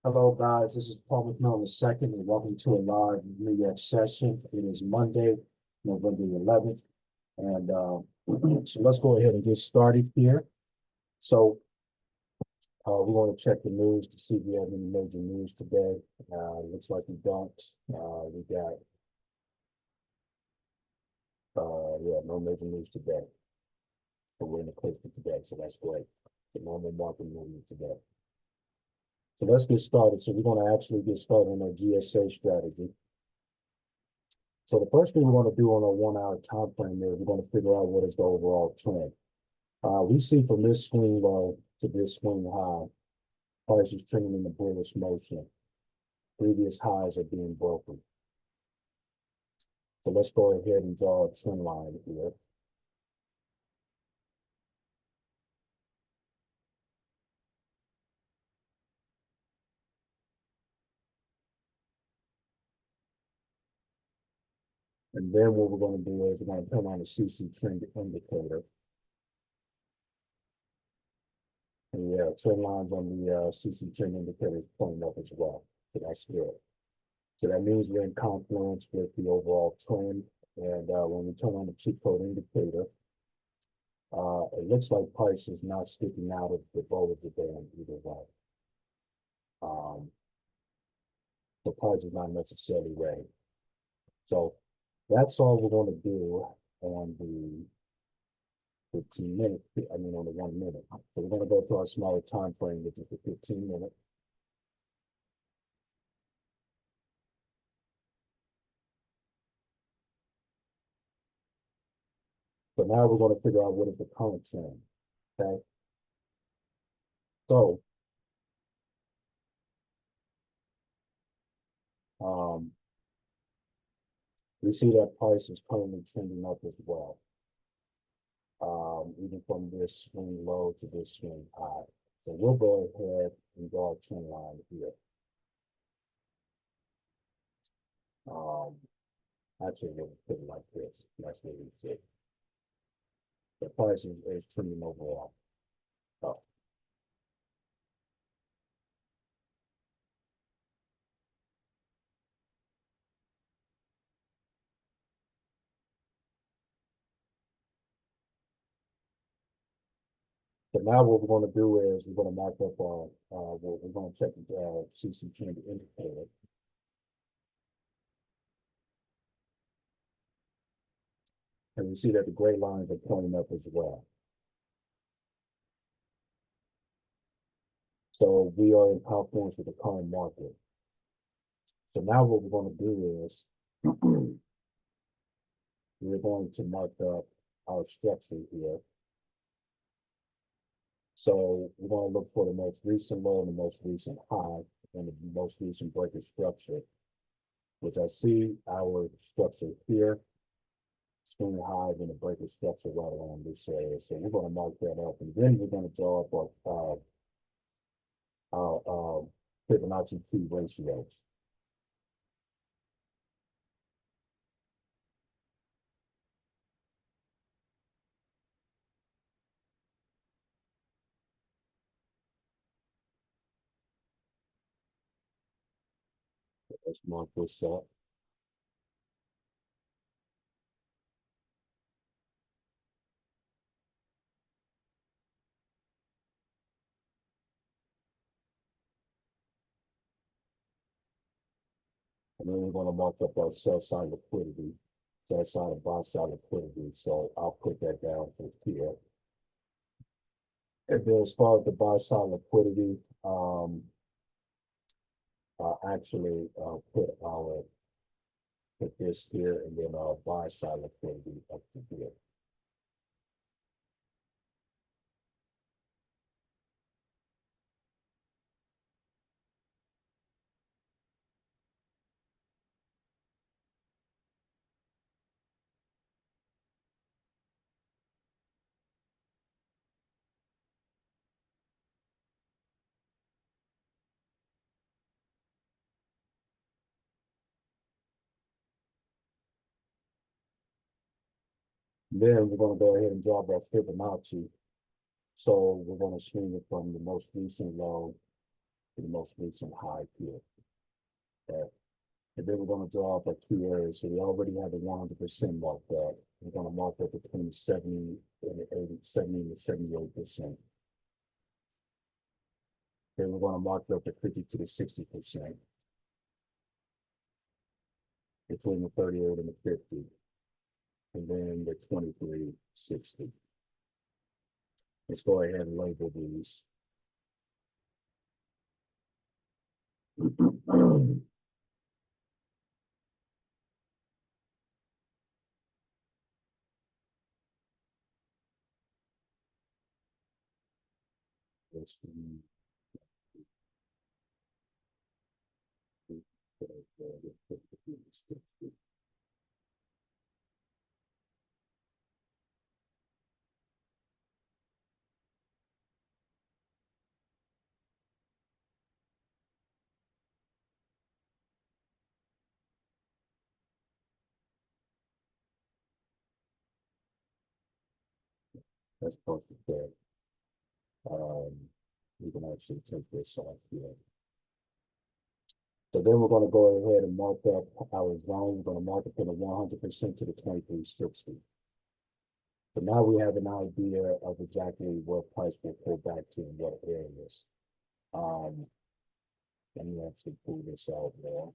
Hello, guys. This is Paul McMillan II, and welcome to a live New York session. It is Monday, November 11th, and so let's go ahead and get started here. So we want to check the news to see if we have any major news today. Looks like we don't. We got yeah, no major news today. So we're in the clear for today, so that's great. The normal market movement today. So let's get started. So we're going to actually get started on our G.S.A strategy. So the first thing we want to do on a 1 hour time frame is we're going to figure out what is the overall trend. We see from this swing low to this swing high, prices trending in the bullish motion. Previous highs are being broken. So let's go ahead and draw a trend line here. And then what we're going to do is we're going to turn on the CC trend indicator. And yeah, trend lines on the CC trend indicator is pointing up as well. So that's good. So that means we're in confluence with the overall trend. And when we turn on the cheat code indicator, it looks like price is not sticking out of the Bollinger Band either way. The price is not necessarily ready. So that's all we're going to do on the 15-minute, on the 1 minute. So we're going to go to our smaller time frame, which is the 15-minute. So now we're going to figure out what is the current trend, okay? So, we see that price is currently trending up as well. Even from this swing low to this swing high. So we'll go ahead and draw a trend line here. Actually, we'll put it like this. That's what we see. The price is trending overall up. So now what we're going to do is we're going to mark up our, we're going to check the CC trend indicator. And we see that the gray lines are pointing up as well. So we are in confluence with the current market. So now what we're going to do is we're going to mark up our structure here. So we're going to look for the most recent low and the most recent high and the most recent breaker structure, which I see our structure here, swing high and the breaker structure right around this area. So we're going to mark that up, and then we're going to draw up our Fibonacci key ratios. Let's mark this up. And then we're going to mark up our sell side liquidity, sell side and buy side liquidity. So I'll put that down for here. And then as far as the buy side liquidity, actually put this here and then our buy side liquidity up to here. Then we're going to go ahead and draw that Fibonacci. So we're going to swing it from the most recent low to the most recent high here. Okay. And then we're going to draw up our key areas. So we already have the 100% marked up. We're going to mark up between 70 and 80, 70 to 78%. Then we're going to mark up the 50 to the 60%. Between the 38 and the 50. And then the 23, 60. Let's go ahead and label these. That's perfect there. We can actually take this off here. So then we're going to go ahead and mark up our zone. We're going to mark it from the 100% to the 2360. So now we have an idea of exactly what price will pull back to in what areas. Let me actually pull this out now.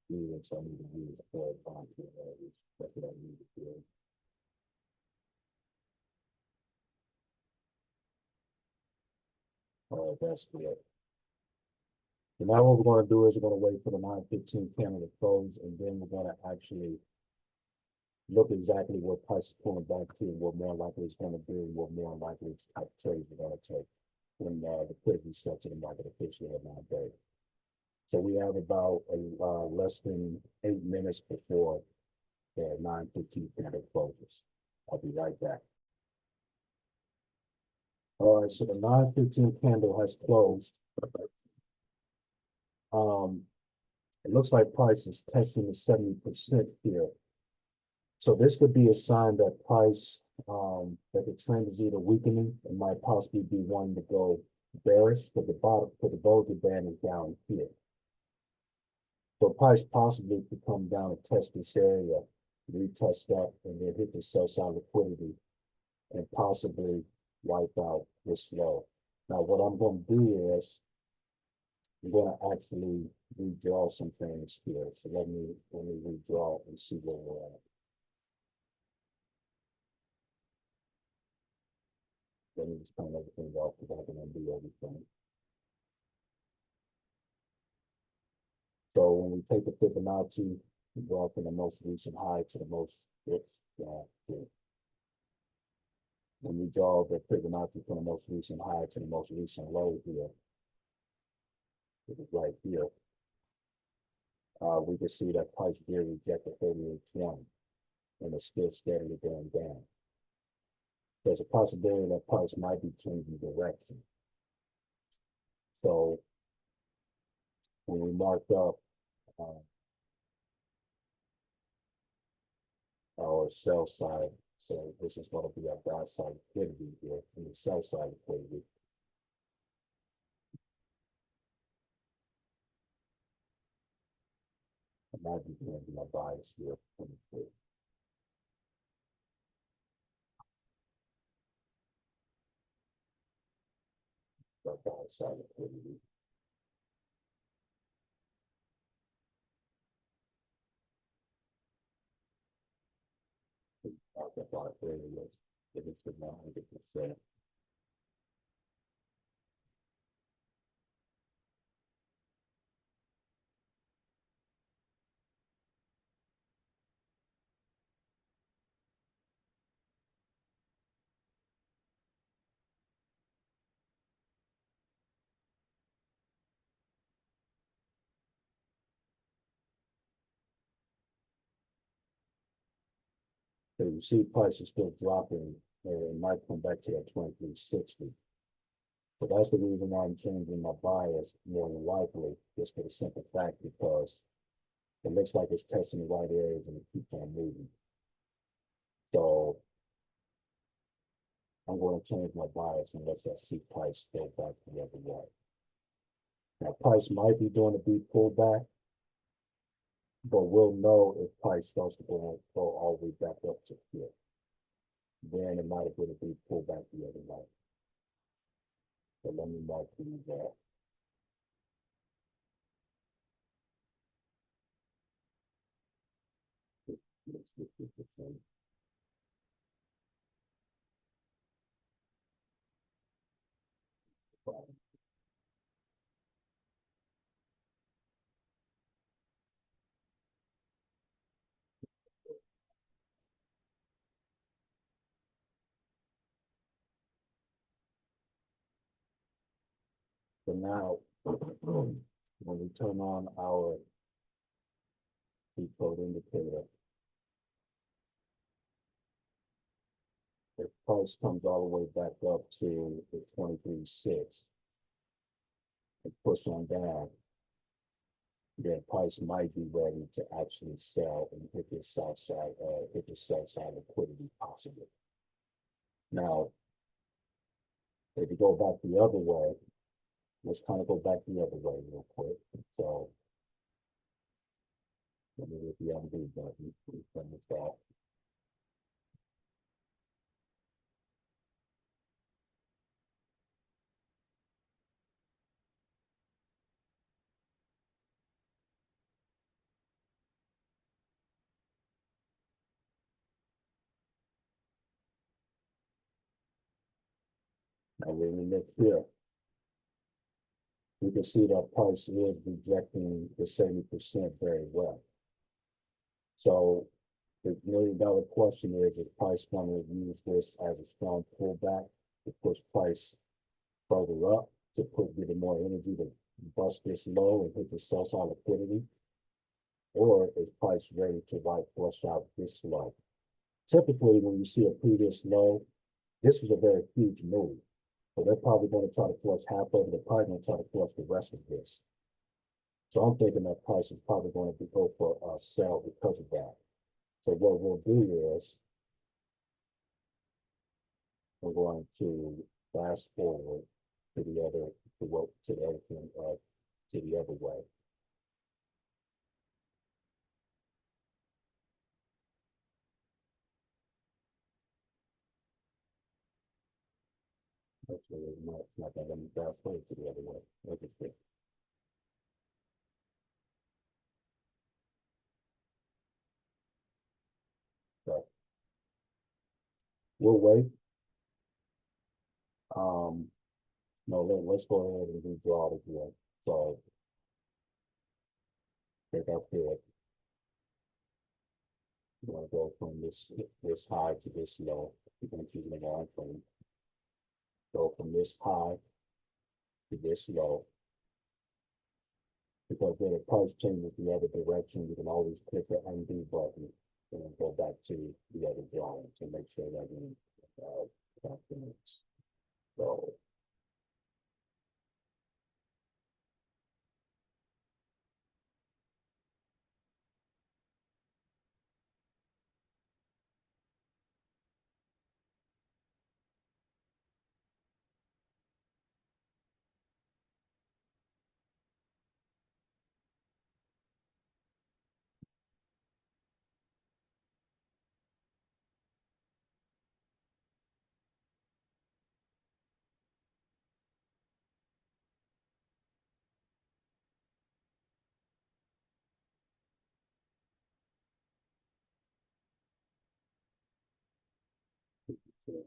Yes, I need to use a bond here. That's what I need to do. All right, that's good. So now what we're going to do is we're going to wait for the 9:15 candle to close, and then we're going to actually look exactly what price is pulling back to and what more likely it's going to be, and what more likely it's type trades we're going to take when the liquidity sets in the market officially at 9:30. So we have about less than 8 minutes before the 9:15 candle closes. I'll be right back. All right, so the 9:15 candle has closed. It looks like price is testing the 70% here. So this could be a sign that price, that the trend is either weakening and might possibly be wanting to go bearish, but the bottom, but the Bollinger Band is down here. So price possibly could come down and test this area, retest up, and then hit the sell side liquidity and possibly wipe out this low. Now, what I'm going to do is I'm going to actually redraw some things here. So let me redraw and see where we're at. Let me just turn everything off because I can undo everything. So when we take the Fibonacci, we go from the most recent high to the most when we draw the Fibonacci from the most recent high to the most recent low here, it is right here. We can see that price here rejected 38.20 and it's still steadily going down. There's a possibility that price might be changing direction. So when we mark up our sell side, so this is going to be our buy side liquidity here, and the sell side liquidity. I might be doing my bias here. Our buy side liquidity. That buy area is if it's the 900%. So you see prices still dropping, and it might come back to that 2360. So that's the reason why I'm changing my bias more than likely, just for the simple fact because it looks like it's testing the right areas and it keeps on moving. So I'm going to change my bias unless I see price go back the other way. Now, price might be doing a deep pullback, but we'll know if price starts to go all the way back up to here. Then it might have been a deep pullback the other way. So let me mark these out. Let's get this one. So now, when we turn on our decode indicator, if price comes all the way back up to the 23.6 and push on down, then price might be ready to actually sell and hit the south side, hit the sell side liquidity possibly. Now, if you go back the other way, let's kind of go back the other way real quick. So let me hit the undo button. Turn this off. Now when we look here, we can see that price is rejecting the 70% very well. So the $1 million question is price going to use this as a strong pullback to push price further up, to give it more energy to bust this low and hit the sell side liquidity? Or is price ready to flush out this low? Typically, when you see a previous low, this was a very huge move. So they're probably going to try to flush half of it. They're probably going to try to flush the rest of this. So I'm thinking that price is probably going to go for a sell because of that. So what we'll do is we're going to fast forward to the other to the other way. Actually, it's not that let me fast forward to the other way. Interesting. So we'll wait. No, let's go ahead and redraw it again. So take our pick. You want to go from this high to this low. You're going to choose the line frame. Go from this high to this low. Because when the price changes the other direction, you can always click the undo button and then go back to the other drawing to make sure that we documents. So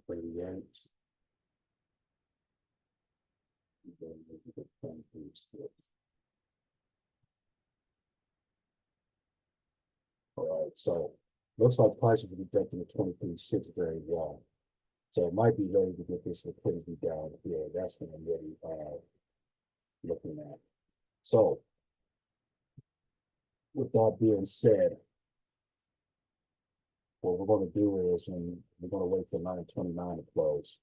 gradient. All right, so looks like prices will be rejecting the 23.6 very well. So it might be ready to get this liquidity down here. That's what I'm really looking at. So with that being said, what we're going to do is we're going to wait for 929 to close.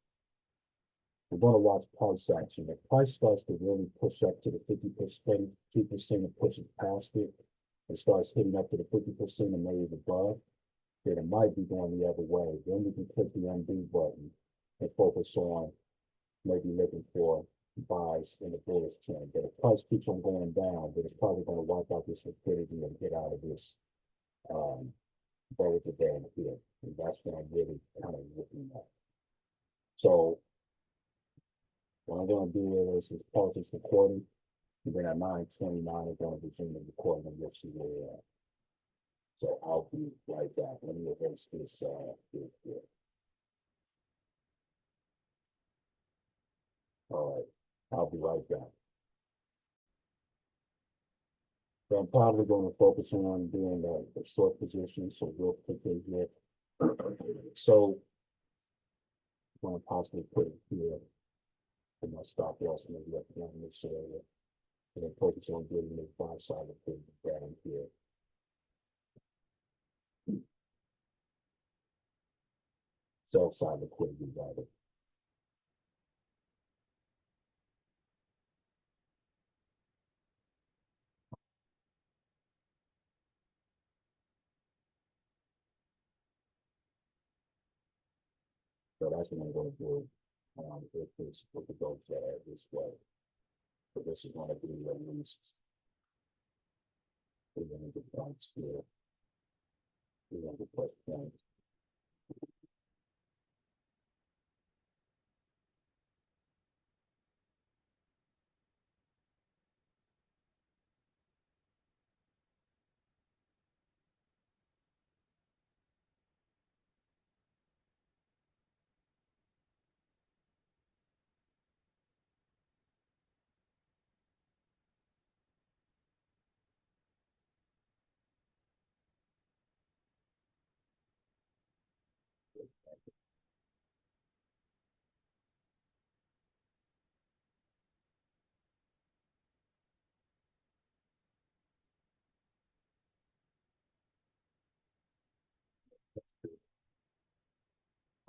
We're going to watch price action. If price starts to really push up to the 50%, 2% and pushes past it, and starts hitting up to the 50% and maybe above, then it might be going the other way. Then we can click the undo button and focus on maybe looking for buys in the bullish trend. But if price keeps on going down, then it's probably going to wipe out this liquidity and get out of this bullish down here. And that's what I'm really kind of looking at. So what I'm going to do is pause this recording. And then at 9:29, I'm going to resume the recording and we'll see where we're at. So I'll be right back. Let me erase this here. All right, I'll be right back. So I'm probably going to focus on doing a short position. So real quickly here. So I'm going to possibly put it here for my stop loss maybe up down in this area. And then focus on getting the buy side of the down here. Sell side liquidity rather. So that's what I'm going to do if it goes this way. So this is going to be at least 300 points here, 300 plus points.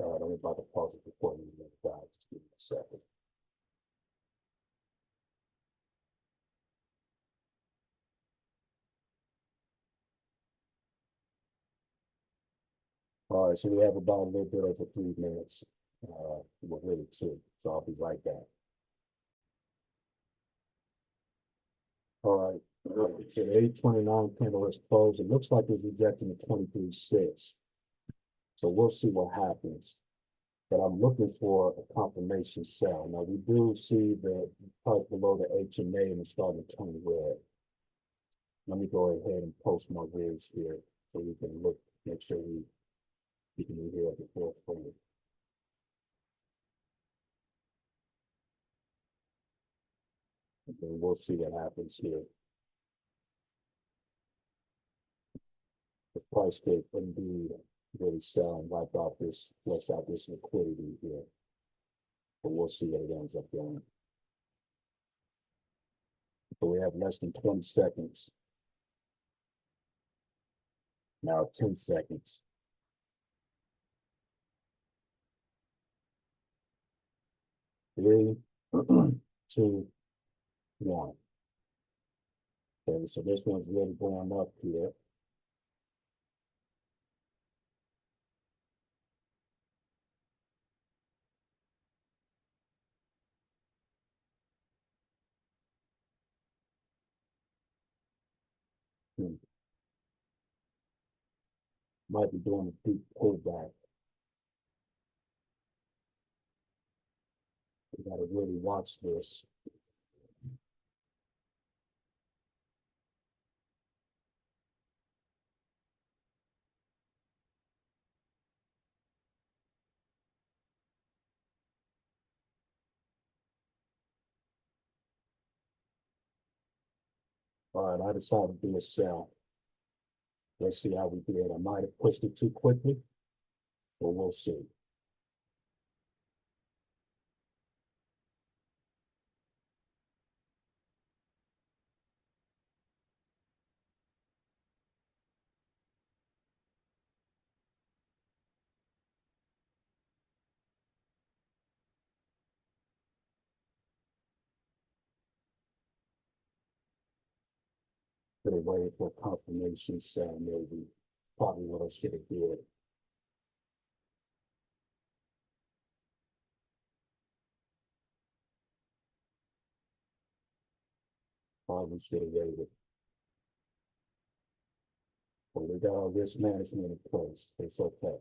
I'm about to pause it recording in just give me a second. All right, so we have about a little bit over 3 minutes. We're really 2, so I'll be right back. All right, so the 829 candle is closed. It looks like it's rejecting the 23.6. So we'll see what happens. But I'm looking for a confirmation sell. Now we do see the price below the HMA and it's starting to turn red. Let me go ahead and post my vids here so we can look, make sure we can be here at the forefront. And we'll see what happens here. The price could indeed really sell and wipe out this, flush out this liquidity here. But we'll see what it ends up doing. So we have less than 20 seconds. Now 10 seconds. 3, 2, 1. Okay, so this one's really going up here. Might be doing a deep pullback. We got to really watch this. All right, I decided to do a sell. Let's see how we did. I might have pushed it too quickly, but we'll see. Could have waited for a confirmation sell, maybe. Probably what I should have did. Probably should have waited. But we got all risk management in place. It's okay.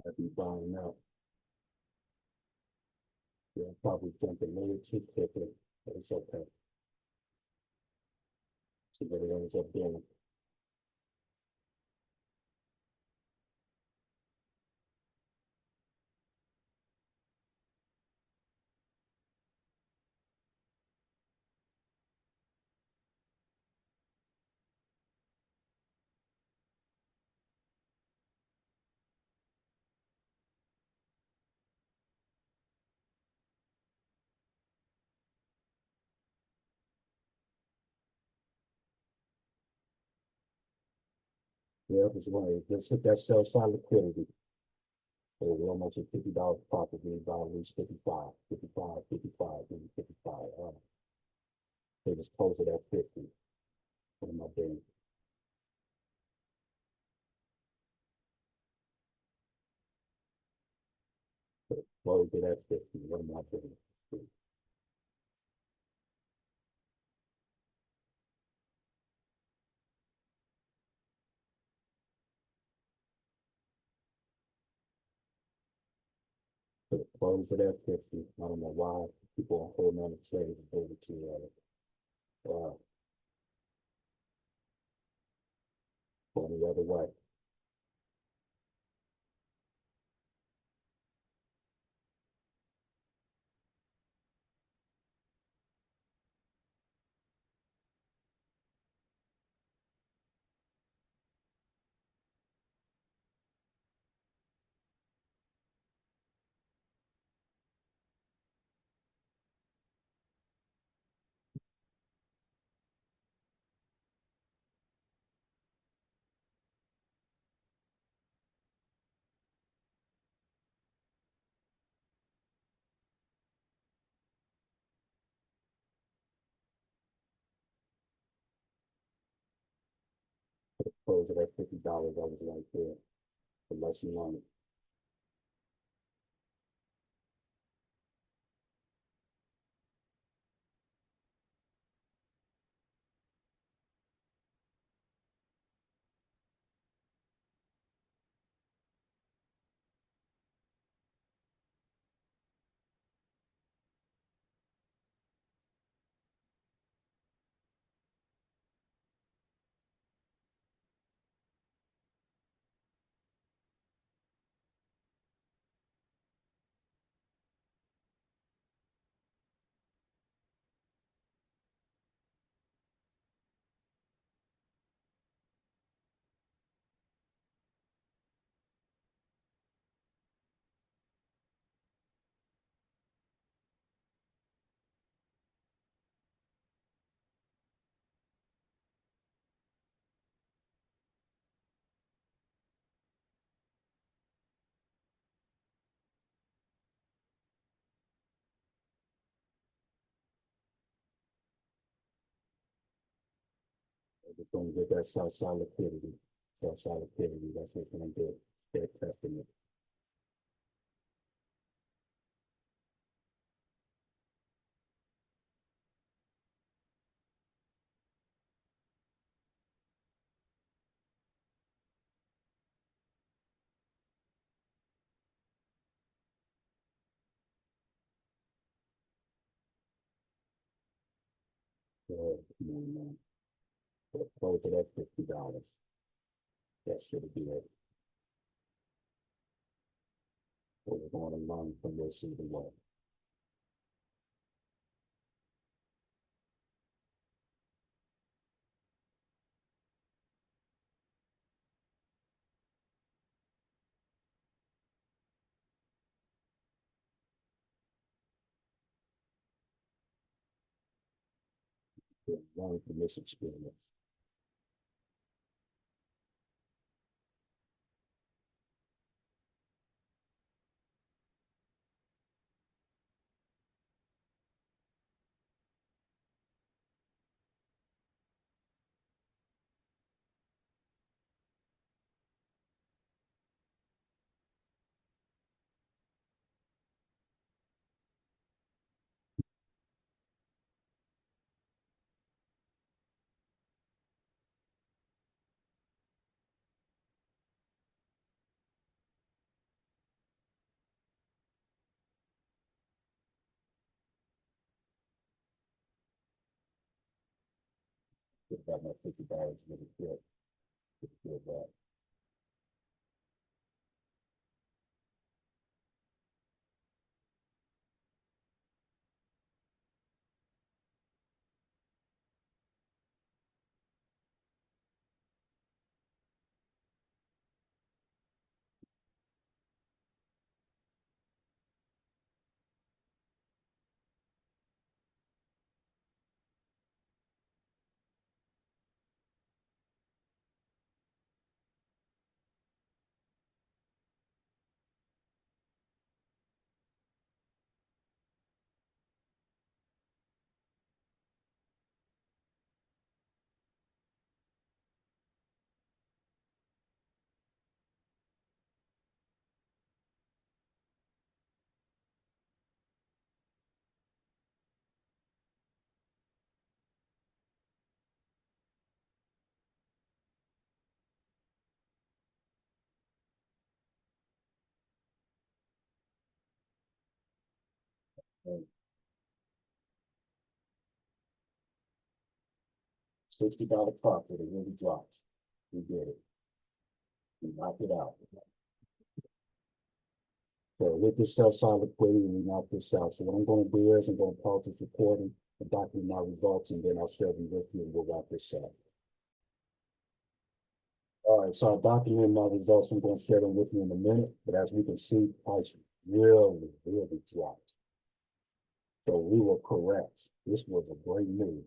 Might be buying out. Yeah, probably jump a little too quickly, but it's okay. So what it ends up doing. Yeah, it's one. Let's hit that sell side liquidity. So we're almost at $50 profit. We buy at least 55, 55, 55, maybe 55. So just close it at 50. What am I doing? So close it at 50. What am I doing? So close it at 50. I don't know why people are holding on to trades over to going the other way. Close it at $50. I was right there. Unless you want it. It's going to get that sell side liquidity. Sell side liquidity. That's what's going to do. Start testing it. Come on, man. Close it at $50. That should be it. So we're going to learn from this either way. Learn from this experience. Get about my $50 really good. Feel that. And $60 profit, it really dropped. We did it. We knocked it out. So with this sell side liquidity, we knocked this out. So what I'm going to do is I'm going to pause this recording and document my results, and then I'll share them with you and we'll wrap this up. All right, so I documented my results. I'm going to share them with you in a minute. But as we can see, price really, really dropped. So we were correct. This was a great move.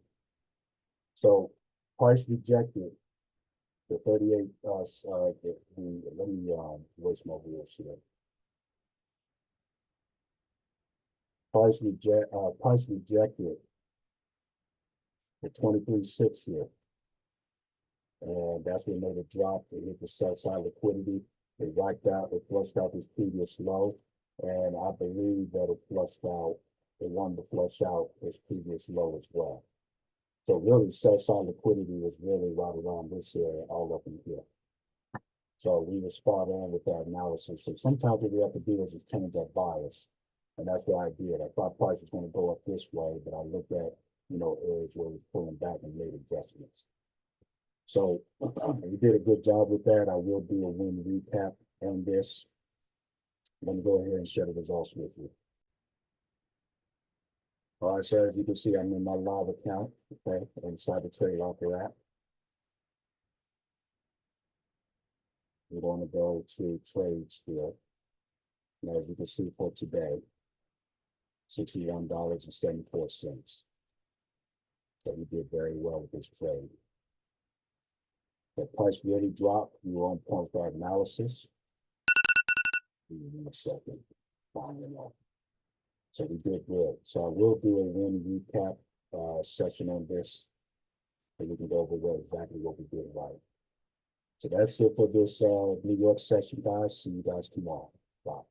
So price rejected the 38, let me erase my wheels here. Price rejected the 23.6 here. And that's what made it drop. It hit the sell side liquidity. It wiped out, it flushed out this previous low. And I believe that it flushed out, it wanted to flush out its previous low as well. So really, sell side liquidity was really right around this area, all up in here. So we were spot on with that analysis. So sometimes what we have to do is just change our bias. And that's what I did. I thought price was going to go up this way, but I looked at, areas where it was pulling back and made adjustments. So we did a good job with that. I will do a win recap on this. I'm going to go ahead and share the results with you. All right, so as you can see, I'm in my live account, okay, inside the trade locker app. We're going to go to trades here. And as you can see for today, $61.74. So we did very well with this trade. The price really dropped. We were on point for our analysis. In a second, finding out. So we did good. So I will do a win recap session on this, and we can go over exactly what we did right. So that's it for this New York session, guys. See you guys tomorrow. Bye.